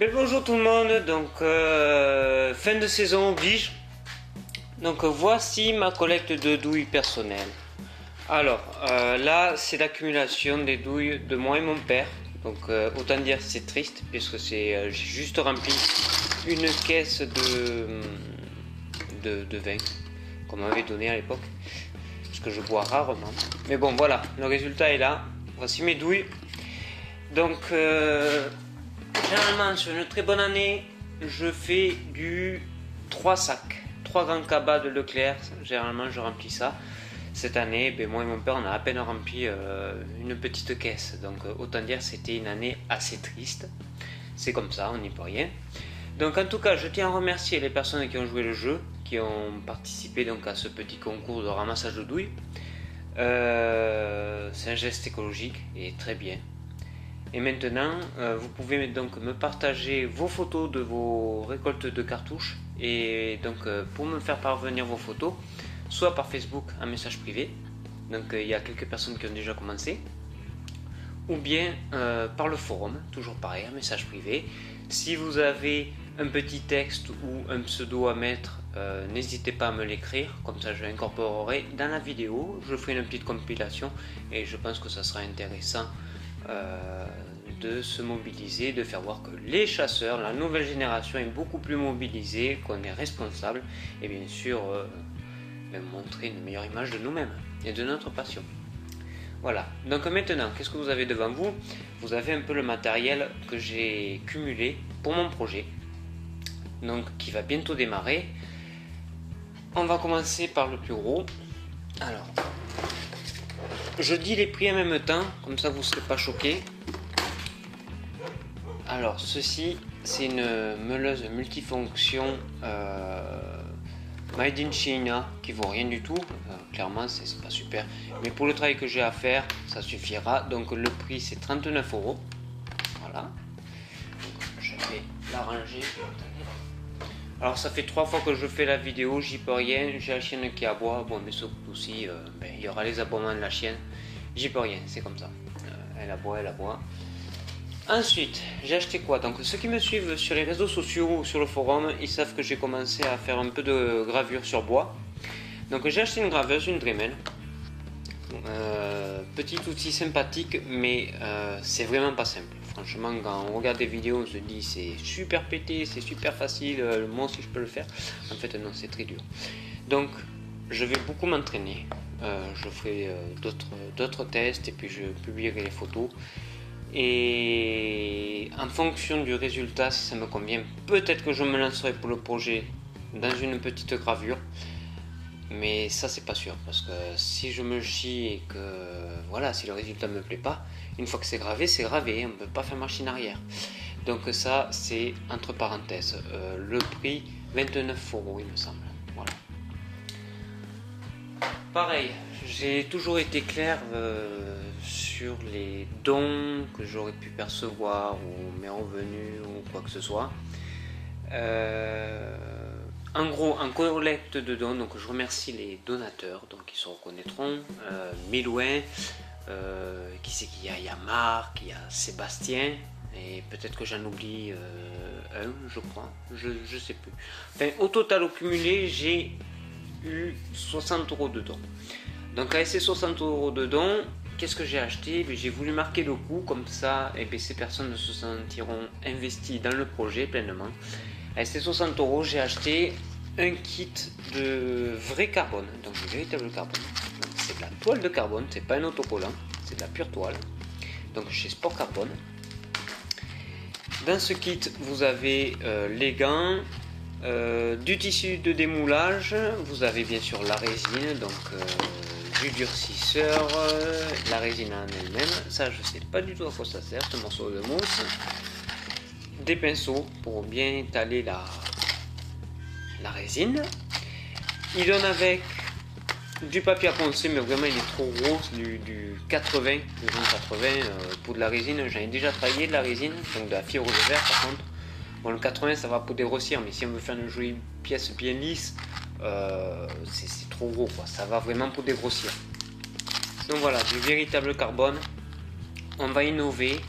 Mais bonjour tout le monde, donc fin de saison oblige. Donc voici ma collecte de douilles personnelles. Alors là c'est l'accumulation des douilles de moi et mon père. Donc autant dire c'est triste puisque j'ai juste rempli une caisse de vin qu'on m'avait donné à l'époque. Parce que je bois rarement. Mais bon voilà, le résultat est là. Voici mes douilles. Donc généralement sur une très bonne année, je fais du 3 sacs. 3 grands cabas de Leclerc, généralement je remplis ça. Cette année, moi et mon père on a à peine rempli une petite caisse. Donc autant dire c'était une année assez triste. C'est comme ça, on n'y peut rien. Donc en tout cas, je tiens à remercier les personnes qui ont joué le jeu, qui ont participé donc à ce petit concours de ramassage de douilles. C'est un geste écologique et très bien. Et maintenant, vous pouvez donc me partager vos photos de vos récoltes de cartouches. Et donc, pour me faire parvenir vos photos, soit par Facebook, un message privé. Donc, il y a quelques personnes qui ont déjà commencé. Ou bien par le forum, toujours pareil, un message privé. Si vous avez un petit texte ou un pseudo à mettre, n'hésitez pas à me l'écrire. Comme ça, je l'incorporerai dans la vidéo. Je ferai une petite compilation et je pense que ça sera intéressant. De se mobiliser, de faire voir que les chasseurs, la nouvelle génération est beaucoup plus mobilisée, qu'on est responsable et bien sûr montrer une meilleure image de nous-mêmes et de notre passion. Voilà, donc maintenant, qu'est-ce que vous avez devant vous? Vous avez un peu le matériel que j'ai cumulé pour mon projet, donc qui va bientôt démarrer. On va commencer par le plus gros. Alors, je dis les prix en même temps, comme ça vous ne serez pas choqués. Alors ceci, c'est une meuleuse multifonction Made in China qui vaut rien du tout. Clairement, c'est pas super. Mais pour le travail que j'ai à faire, ça suffira. Donc le prix, c'est 39 €. Voilà. Donc, je vais la ranger. Alors ça fait 3 fois que je fais la vidéo, j'y peux rien, j'ai la chienne qui aboie, bon mais sauf aussi, il y aura les aboiements de la chienne, j'y peux rien, c'est comme ça, elle aboie. Ensuite, j'ai acheté quoi? Donc ceux qui me suivent sur les réseaux sociaux ou sur le forum, ils savent que j'ai commencé à faire un peu de gravure sur bois. Donc j'ai acheté une graveuse, une Dremel, petit outil sympathique, mais c'est vraiment pas simple. Franchement, quand on regarde des vidéos, on se dit c'est super pété, c'est super facile, moi aussi je peux le faire. En fait, non, c'est très dur. Donc, je vais beaucoup m'entraîner. Je ferai d'autres tests et puis je publierai les photos. Et en fonction du résultat, si ça me convient, peut-être que je me lancerai pour le projet dans une petite gravure. Mais ça, c'est pas sûr parce que si je me chie et que voilà, si le résultat me plaît pas, une fois que c'est gravé, on peut pas faire machine arrière. Donc ça, c'est entre parenthèses. Le prix 29 €, il me semble. Voilà. Pareil, j'ai toujours été clair sur les dons que j'aurais pu percevoir ou mes revenus ou quoi que ce soit. En gros, en collecte de dons, donc je remercie les donateurs, donc ils se reconnaîtront. Milouin, qui c'est qu'il y a? Il y a Marc, il y a Sébastien, et peut-être que j'en oublie un, je crois, je sais plus. Enfin, au total, au cumulé, j'ai eu 60 € de dons. Donc avec ces 60 € de dons, qu'est-ce que j'ai acheté? J'ai voulu marquer le coup, comme ça, et ces personnes se sentiront investies dans le projet pleinement. Avec ces 60 €, j'ai acheté un kit de vrai carbone, donc du véritable carbone. C'est de la toile de carbone, c'est pas un autocollant, c'est de la pure toile. Donc chez Sport Carbone. Dans ce kit, vous avez les gants, du tissu de démoulage, vous avez bien sûr la résine, donc du durcisseur, la résine en elle-même. Ça, je sais pas du tout à quoi ça sert, ce morceau de mousse. Des pinceaux pour bien étaler la résine. Il donne avec du papier à poncer, mais vraiment il est trop gros, du 80, du 80 pour de la résine. J'en ai déjà travaillé de la résine, donc de la fibre de verre par contre. Bon, le 80 ça va pour dégrossir, mais si on veut faire une jolie pièce bien lisse, c'est trop gros quoi. Ça va vraiment pour dégrossir. Donc voilà, du véritable carbone. On va innover.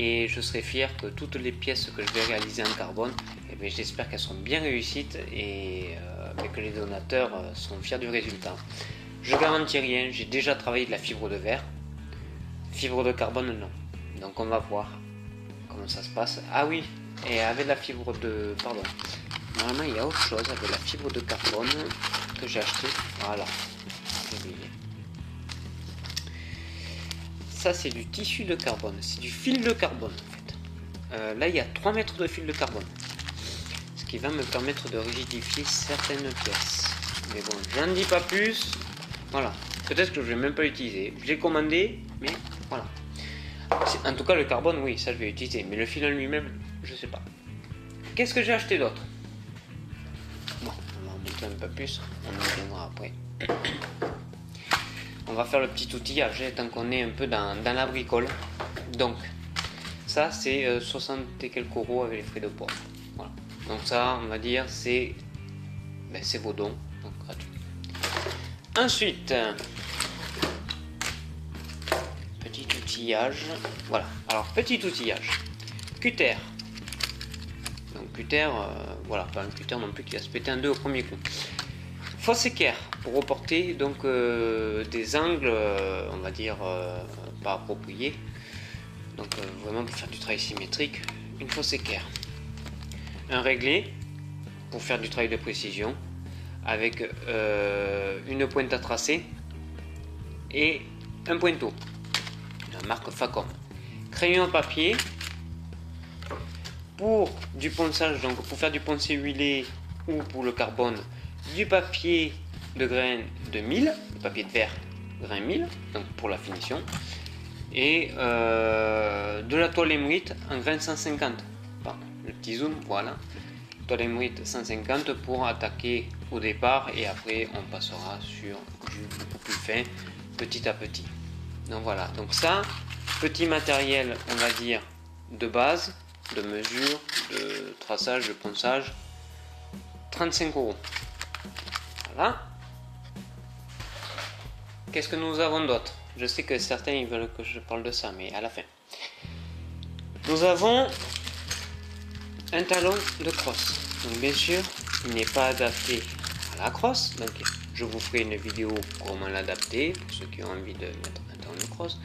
et je serai fier que toutes les pièces que je vais réaliser en carbone, eh bien, j'espère qu'elles seront bien réussites et que les donateurs seront fiers du résultat. Je garantis rien, j'ai déjà travaillé de la fibre de verre, fibre de carbone non. Donc on va voir comment ça se passe. Ah oui, et avec la fibre de... Pardon. Normalement il y a autre chose avec la fibre de carbone que j'ai acheté. Voilà. J'ai oublié. Ça c'est du tissu de carbone, c'est du fil de carbone en fait. Là il y a 3 mètres de fil de carbone. Ce qui va me permettre de rigidifier certaines pièces. Mais bon, j'en dis pas plus. Voilà. Peut-être que je vais même pas l'utiliser. Je l'ai commandé, mais voilà. En tout cas le carbone, oui, ça je vais utiliser. Mais le fil en lui-même, je sais pas. Qu'est-ce que j'ai acheté d'autre? Bon, on va en montrer un peu plus. On y reviendra après. On va faire le petit outillage tant qu'on est un peu dans la bricole. Donc, ça c'est 60 et quelques euros avec les frais de port. Voilà. Donc ça, on va dire, c'est vos dons, donc gratuit. Ensuite, petit outillage. Voilà. Alors, petit outillage. Cutter. Donc cutter, voilà, pas un cutter non plus qui va se péter en deux au premier coup. Fausse équerre pour reporter donc des angles, on va dire pas appropriés. Donc vraiment pour faire du travail symétrique, une fausse équerre. Un réglé pour faire du travail de précision avec une pointe à tracer et un pointeau. La marque Facom. Crayon à papier. Pour du ponçage, donc pour faire du poncer huilé ou pour le carbone, du papier de grain de 1000, le papier de verre grain 1000, donc pour la finition, et de la toile émérite en grain 150. Pardon, le petit zoom, voilà. Toile émérite 150 pour attaquer au départ et après on passera sur du beaucoup plus fin petit à petit. Donc voilà, donc ça, petit matériel, on va dire, de base, de mesure, de traçage, de ponçage, 35 euros. Voilà. Qu'est-ce que nous avons d'autre? Je sais que certains ils veulent que je parle de ça, mais à la fin. Nous avons un talon de crosse. Donc bien sûr, il n'est pas adapté à la crosse. Donc je vous ferai une vidéo comment l'adapter pour ceux qui ont envie de mettre un talon de crosse.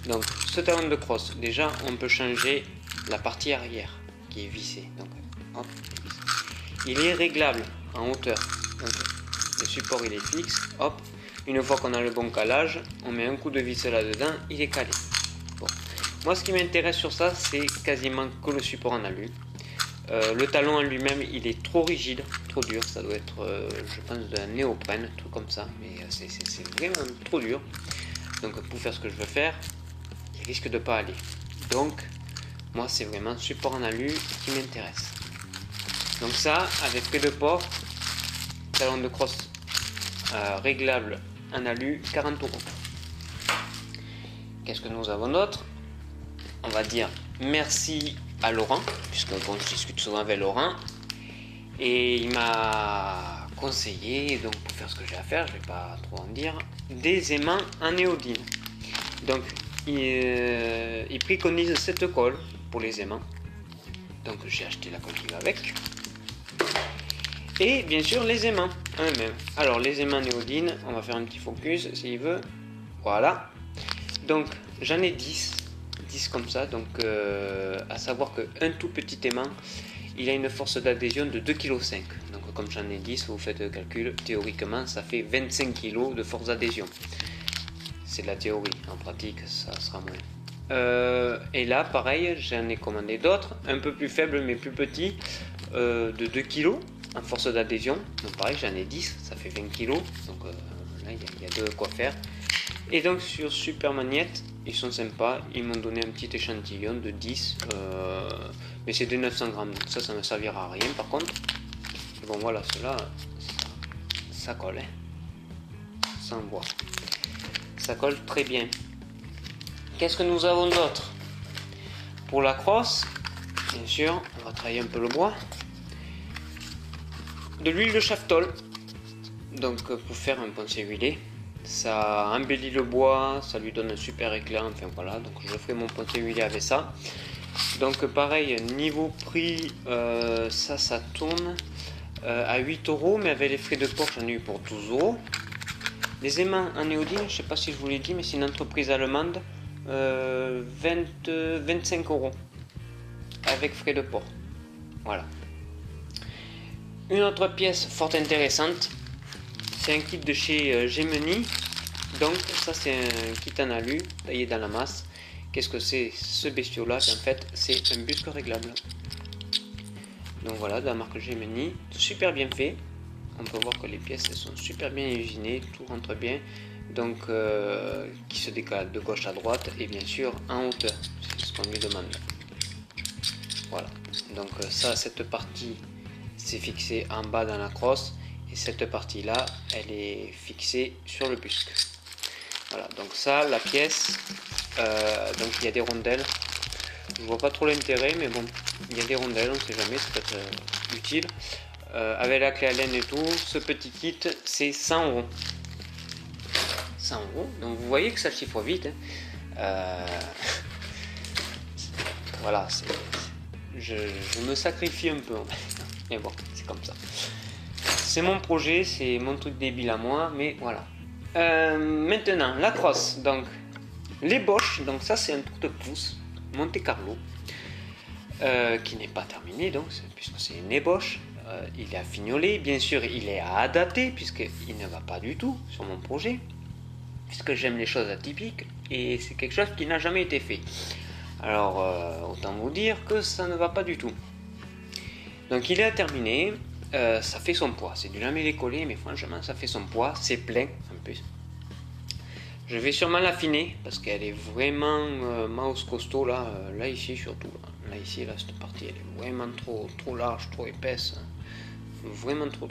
Donc ce talon de crosse, déjà on peut changer la partie arrière qui est vissée. Donc hop, il est réglable en hauteur. Donc, le support il est fixe. Hop, une fois qu'on a le bon calage, on met un coup de vis là-dedans, il est calé. Bon. Moi ce qui m'intéresse sur ça, c'est quasiment que le support en alu. Le talon en lui-même, il est trop rigide, trop dur. Ça doit être, je pense, d'un néoprène, tout comme ça. Mais c'est vraiment trop dur. Donc pour faire ce que je veux faire, il risque de pas aller. Donc moi c'est vraiment support en alu qui m'intéresse. Donc ça, avec frais de port, talon de crosse réglable en alu, 40 euros. Qu'est-ce que nous avons d'autre? On va dire merci à Laurent, puisque bon, je discute souvent avec Laurent, et il m'a conseillé, donc pour faire ce que j'ai à faire, je vais pas trop en dire, des aimants en néodyne. Donc il préconise cette colle pour les aimants, donc j'ai acheté la colle qui va avec, et bien sûr les aimants eux-mêmes. Alors les aimants néodyne, on va faire un petit focus s'il veut, voilà. Donc j'en ai 10 comme ça, donc à savoir qu'un tout petit aimant il a une force d'adhésion de 2,5 kg. Donc comme j'en ai 10, vous faites le calcul, théoriquement ça fait 25 kg de force d'adhésion. C'est de la théorie, en pratique ça sera moins. Et là pareil, j'en ai commandé d'autres, un peu plus faibles mais plus petits, de 2 kg en force d'adhésion. Donc pareil, j'en ai 10, ça fait 20 kg. Donc là il y a de quoi faire. Et donc sur Super Magnette, ils sont sympas, ils m'ont donné un petit échantillon de 10, mais c'est de 900 grammes, donc ça ne me servira à rien par contre. Et bon voilà, cela ça colle, hein. Ça envoie. Ça colle très bien. Qu'est-ce que nous avons d'autre? Pour la crosse, bien sûr, on va travailler un peu le bois. De l'huile de chafetol, donc pour faire un poncer huilé. Ça embellit le bois, ça lui donne un super éclat, enfin voilà, donc je ferai mon poncer huilé avec ça. Donc pareil, niveau prix, ça tourne à 8 euros, mais avec les frais de port, j'en ai eu pour 12 euros. Les aimants en néodyme, je ne sais pas si je vous l'ai dit, mais c'est une entreprise allemande, 25 euros avec frais de port. Voilà. Une autre pièce fort intéressante, c'est un kit de chez Gemini. Donc ça c'est un kit en alu taillé dans la masse. Qu'est-ce que c'est ce bestiau là? En fait c'est un busque réglable. Donc voilà, de la marque Gemini, super bien fait. On peut voir que les pièces elles sont super bien usinées, tout rentre bien. Donc qui se décale de gauche à droite et bien sûr en hauteur, c'est ce qu'on lui demande. Voilà, donc ça, cette partie c'est fixé en bas dans la crosse et cette partie là elle est fixée sur le busque. Voilà, donc ça, la pièce, donc il y a des rondelles. Je vois pas trop l'intérêt, mais bon, il y a des rondelles, on sait jamais, ça peut être utile. Avec la clé Allen et tout, ce petit kit, c'est 100 euros. 100 euros, donc vous voyez que ça chiffre vite. Hein. Voilà, je me sacrifie un peu, mais bon, c'est comme ça. C'est mon projet, c'est mon truc débile à moi, mais voilà. Maintenant, la crosse, donc les boches, donc ça c'est un truc de pouce, Monte Carlo, qui n'est pas terminé, donc puisque c'est une ébauche, il est affignolé, bien sûr il est à adapter, puisqu'il ne va pas du tout sur mon projet, puisque j'aime les choses atypiques, et c'est quelque chose qui n'a jamais été fait. Alors, autant vous dire que ça ne va pas du tout. Donc il est à terminer. Ça fait son poids, c'est du lamellé collé, mais franchement ça fait son poids, c'est plein en plus. Je vais sûrement l'affiner parce qu'elle est vraiment mouse costaud là, là ici surtout, là ici, là cette partie elle est vraiment trop large, trop épaisse, vraiment trop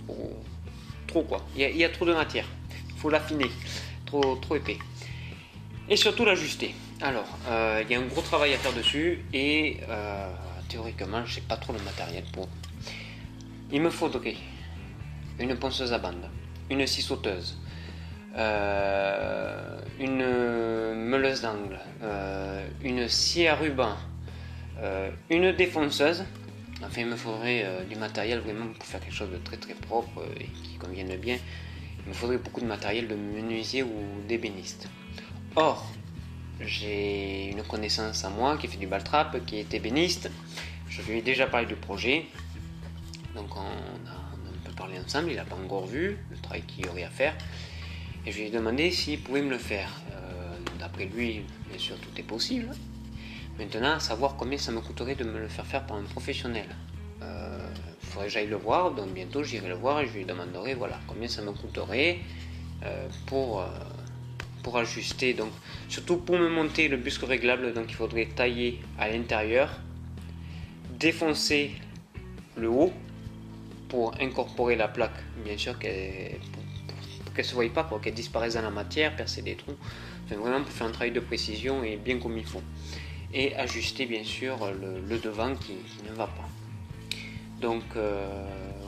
quoi, il y a trop de matière, il faut l'affiner, trop épais. Et surtout l'ajuster. Alors, il y a un gros travail à faire dessus et théoriquement j'ai pas trop le matériel pour. Il me faudrait une ponceuse à bande, une scie sauteuse, une meuleuse d'angle, une scie à ruban, une défonceuse. Enfin, il me faudrait du matériel vraiment pour faire quelque chose de très propre et qui convienne bien. Il me faudrait beaucoup de matériel de menuisier ou d'ébéniste. Or, j'ai une connaissance à moi qui fait du baltrap, qui est ébéniste. Je lui ai déjà parlé du projet. Donc on a un peu parlé ensemble, il n'a pas encore vu le travail qu'il y aurait à faire. Et je lui ai demandé s'il pouvait me le faire. D'après lui, bien sûr, tout est possible. Maintenant, savoir combien ça me coûterait de me le faire par un professionnel. Il faudrait que j'aille le voir, donc bientôt j'irai le voir et je lui demanderai voilà, combien ça me coûterait pour ajuster. Donc, surtout pour me monter le busque réglable, donc il faudrait tailler à l'intérieur, défoncer le haut, pour incorporer la plaque, bien sûr, pour qu'elle ne se voie pas, qu'elle disparaisse dans la matière, percer des trous, enfin, vraiment pour faire un travail de précision et bien comme il faut. Et ajuster bien sûr le devant qui ne va pas. Donc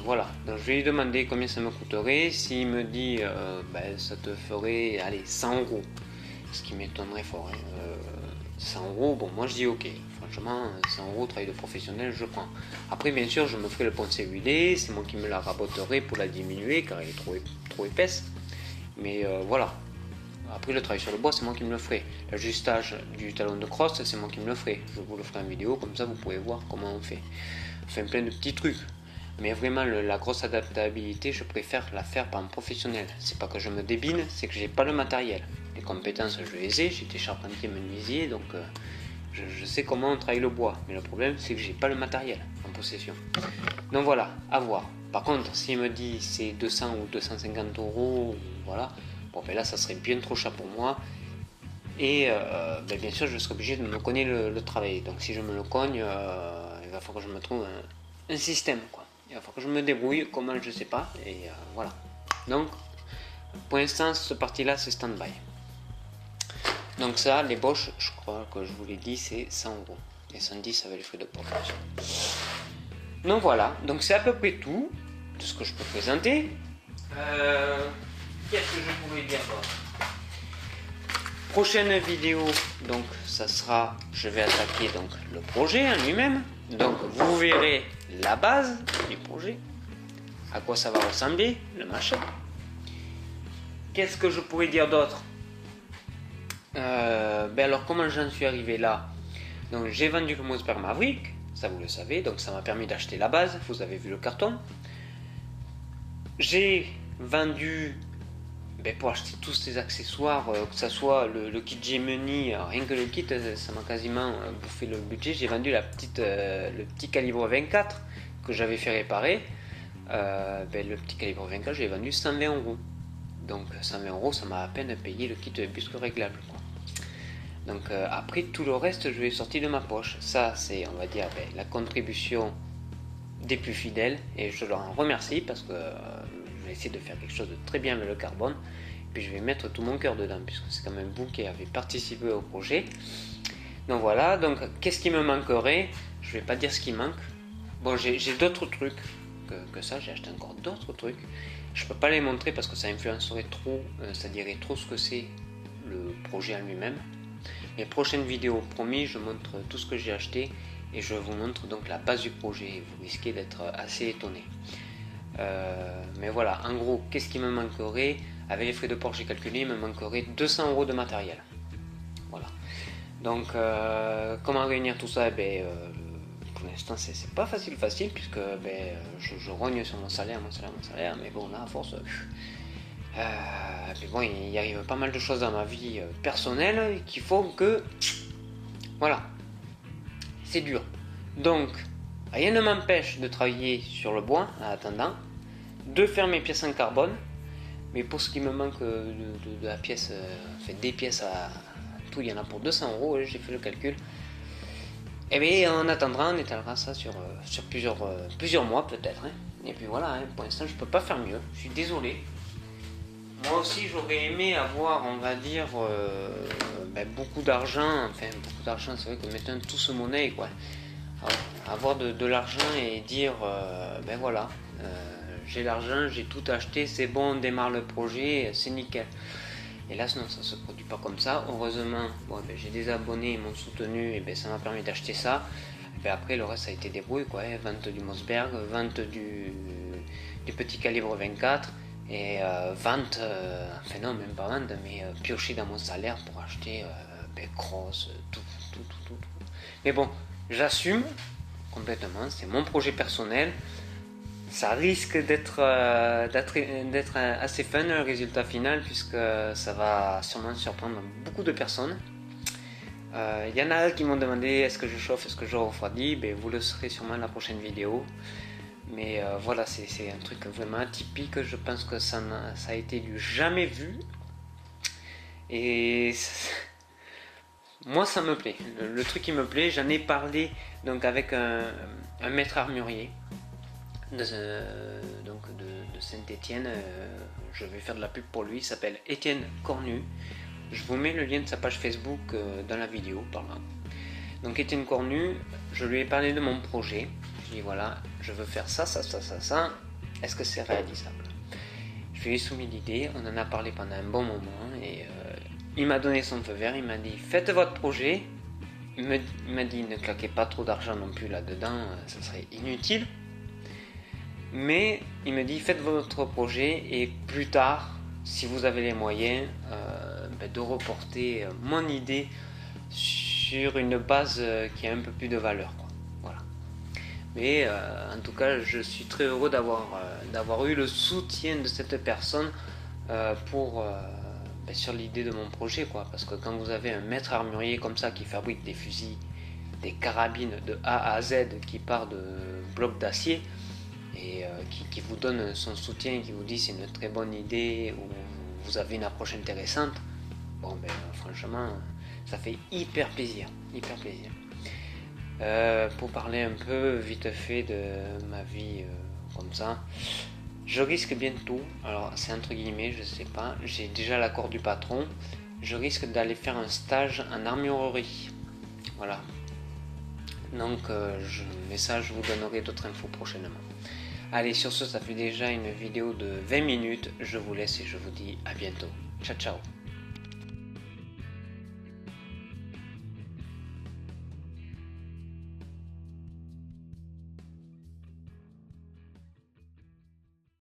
voilà, donc je vais lui demander combien ça me coûterait. S'il me dit ça te ferait allez, 100 euros, ce qui m'étonnerait fort. 100 euros, bon moi je dis ok. Franchement, 100 euros, travail de professionnel, je prends. Après, bien sûr, je me ferai le poncer huilé, c'est moi qui me la raboterai pour la diminuer car elle est trop épaisse. Mais voilà. Après, le travail sur le bois, c'est moi qui me le ferai. L'ajustage du talon de crosse, c'est moi qui me le ferai. Je vous le ferai en vidéo, comme ça vous pourrez voir comment on fait. Enfin, plein de petits trucs. Mais vraiment, la grosse adaptabilité, je préfère la faire par un professionnel. C'est pas que je me débine, c'est que j'ai pas le matériel. Les compétences, je les ai, j'étais charpentier menuisier, donc. Je sais comment on travaille le bois, mais le problème c'est que j'ai pas le matériel en possession. Donc voilà, à voir. Par contre, s'il me dit c'est 200 ou 250 euros, voilà, bon ben là ça serait bien trop cher pour moi. Et bien sûr, je serais obligé de me cogner le travail. Donc si je me le cogne, il va falloir que je me trouve un système, quoi. Il va falloir que je me débrouille, comment je sais pas, et voilà. Donc, pour l'instant, ce parti-là c'est stand-by. Donc ça, les boches, je crois que je vous l'ai dit, c'est 100 euros. Et 110 avec les frais de port. Donc voilà, donc c'est à peu près tout de ce que je peux présenter. Qu'est-ce que je pourrais dire d'autre? Prochaine vidéo, donc ça sera, je vais attaquer donc le projet en lui-même. Donc vous verrez la base du projet, à quoi ça va ressembler, le machin. Qu'est-ce que je pourrais dire d'autre? Alors comment j'en suis arrivé là? Donc j'ai vendu le Mossberg Maverick, ça vous le savez, donc ça m'a permis d'acheter la base, vous avez vu le carton. J'ai vendu pour acheter tous ces accessoires, que ce soit le kit Gemini, rien que le kit, ça m'a quasiment bouffé le budget. J'ai vendu le petit calibre 24 que j'avais fait réparer. Le petit calibre 24, j'ai vendu 120 €. Donc 120 €, ça m'a à peine payé le kit busque réglable, quoi. Donc après, tout le reste, je l'ai sorti de ma poche. Ça, c'est, on va dire, la contribution des plus fidèles, et je leur en remercie parce que je vais essayer de faire quelque chose de très bien avec le carbone, et puis je vais mettre tout mon cœur dedans puisque c'est quand même vous qui avez participé au projet. Donc voilà, donc qu'est-ce qui me manquerait? Je vais pas dire ce qui manque. Bon, j'ai d'autres trucs que ça, j'ai acheté encore d'autres trucs. Je peux pas les montrer parce que ça influencerait trop, ça dirait trop ce que c'est le projet en lui-même. Les prochaines vidéos, promis, je montre tout ce que j'ai acheté et je vous montre donc la base du projet. Vous risquez d'être assez étonné. Mais voilà, en gros, qu'est-ce qui me manquerait? Avec les frais de port, j'ai calculé, il me manquerait 200 € de matériel. Voilà. Donc, comment réunir tout ça? Pour l'instant, c'est pas facile, puisque je rogne sur mon salaire, mais bon, là, à force. Mais bon, il y arrive pas mal de choses dans ma vie personnelle qui font que. Voilà. C'est dur. Donc, rien ne m'empêche de travailler sur le bois en attendant, de faire mes pièces en carbone. Mais pour ce qui me manque de la pièce, des pièces à tout, il y en a pour 200 €, j'ai fait le calcul. Et bien on attendra, on étalera ça sur plusieurs mois peut-être. Hein. Et puis voilà, hein, pour l'instant je peux pas faire mieux, je suis désolé. Moi aussi j'aurais aimé avoir, on va dire, beaucoup d'argent, c'est vrai que maintenant tout se monnaie, quoi. Avoir de l'argent et dire, voilà, j'ai l'argent, j'ai tout acheté, c'est bon, on démarre le projet, c'est nickel. Hélas, non, ça se produit pas comme ça. Heureusement, j'ai des abonnés, ils m'ont soutenu, et ça m'a permis d'acheter ça. Et après, le reste, ça a été débrouille, quoi. Vente du Mossberg, vente du petit calibre 24, et vente, non, même pas vente, mais piocher dans mon salaire pour acheter Cross, tout. Mais bon, j'assume complètement, c'est mon projet personnel. Ça risque d'être assez fun le résultat final, puisque ça va sûrement surprendre beaucoup de personnes. Y en a qui m'ont demandé est-ce que je chauffe, est-ce que je refroidis. Vous le saurez sûrement la prochaine vidéo. Mais voilà, c'est un truc vraiment atypique. Je pense que ça a été du jamais vu. Et moi ça me plaît. Le truc qui me plaît, j'en ai parlé donc avec un maître armurier de Saint-Étienne, je vais faire de la pub pour lui, il s'appelle Étienne Cornu. Je vous mets le lien de sa page Facebook dans la vidéo par là. Donc Étienne Cornu, je lui ai parlé de mon projet. Je lui ai dit voilà, je veux faire ça. Est-ce que c'est réalisable? Je lui ai soumis l'idée, on en a parlé pendant un bon moment et il m'a donné son feu vert. Il m'a dit faites votre projet. Il m'a dit ne claquez pas trop d'argent non plus là-dedans, ça serait inutile. Mais il me dit faites votre projet et plus tard, si vous avez les moyens, de reporter mon idée sur une base qui a un peu plus de valeur, quoi. Voilà. Mais en tout cas, je suis très heureux d'avoir eu le soutien de cette personne sur l'idée de mon projet, quoi. Parce que quand vous avez un maître armurier comme ça qui fabrique des fusils, des carabines de A à Z, qui part de blocs d'acier, et qui vous donne son soutien, qui vous dit c'est une très bonne idée ou vous avez une approche intéressante, franchement ça fait hyper plaisir. Pour parler un peu vite fait de ma vie comme ça, je risque bientôt, alors c'est entre guillemets, je sais pas, j'ai déjà l'accord du patron, je risque d'aller faire un stage en armurerie. Voilà. Donc je vous donnerai d'autres infos prochainement. Allez, sur ce, ça fait déjà une vidéo de 20 minutes. Je vous laisse et je vous dis à bientôt. Ciao, ciao.